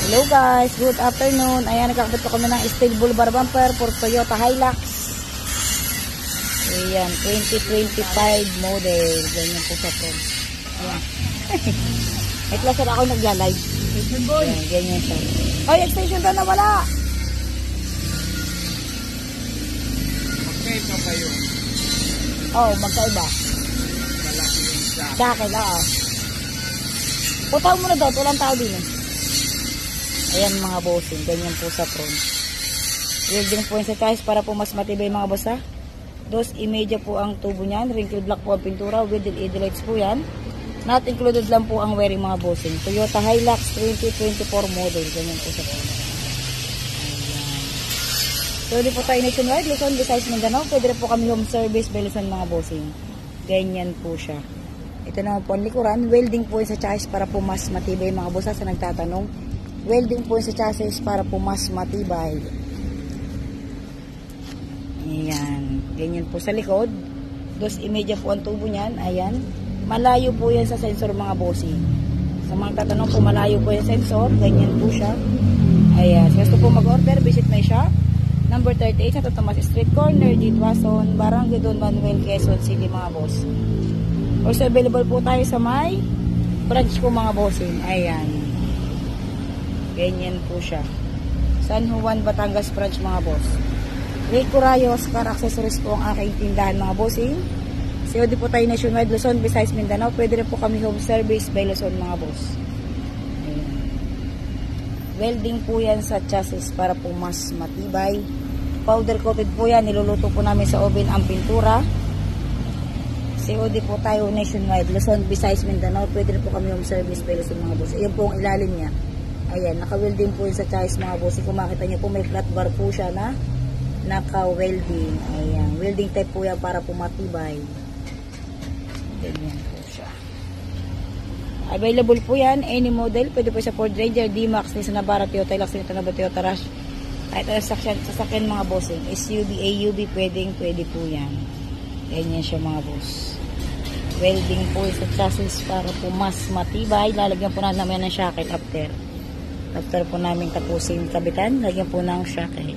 Hello guys, good afternoon. Ayan, nagkakabit ko kami ng steel bull bar bumper for Toyota Hilux. Ayan, 2025 model. Ganyan po sa front. Ayan. Ito lang sir ako nagla-live. Ayan, ganyan siya. Ay, extension daw na wala. Magkaiba ba yun? Oh, magkaiba. Malaki yung jack. Jacket, oo. Putaw mo na daw, walang tao din eh. Ayan mga bossing, ganyan po sa front. Welding po yung sa chassis para po mas matibay mga boss ha. Dos imedya po ang tubo niyan, wrinkle black po ang pintura, with LED lights po yan. Not included lang po ang wearing mga bossing. Toyota Hilux 2024 model, ganyan po sa front. Ayan. So di po tayo nationwide, Luzon, Visayas, Mindanao. Pwede rin po kami home service by Luzon mga bossing. Ganyan po siya. Ito naman po ang likuran, welding po yung sa chassis para po mas matibay mga boss ha, sa nagtatanong. Welding po sa chassis para po mas matibay. Ayan. Ganyan po sa likod. Dos imedya po ang tubo niyan. Ayan. Malayo po yan sa sensor mga bossing. Sa mga tatanong po, malayo po yung sensor. Ganyan po siya. Ayan. So, gusto po mag-order, visit my shop. Number 38 sa Tomas Street Corner, Ditwason, Barangay Don Manuel, Quezon City mga boss. Also available po tayo sa may branch ko mga bossing. Ayan. Ganyan po siya. San Juan, Batangas branch mga boss. Rico Rayos Car Accessories po ang aking tindahan mga bossing. COD po tayo nationwide, Luzon, Visayas, Mindanao. Pwede rin po kami home service by Luzon mga boss. Ayan. Welding po yan sa chassis para po mas matibay. Powder coated po yan. Niluluto po namin sa oven ang pintura. COD po tayo nationwide, Luzon, Visayas, Mindanao. Pwede rin po kami home service by Luzon mga boss. Ayan po ang ilalim niya. Ayan, naka-welding po yun sa chassis mga boss. Kung makita nyo po, may flat bar po siya na naka-welding. Ayan, welding type po yan para po matibay. Ganyan po siya. Available po yan, any model. Pwede po sa Ford Ranger, D-Max, Nissan Navara, Toyota Hilux, Toyota Rush. Kahit sasakyan mga bossing. SUV, AUV, pwede po yan. Ganyan siya mga boss. Welding po sa chassis para po mas matibay. Lalagyan po namin ng shackle after po namin tapusin kabitan, lagyan po ng shackle.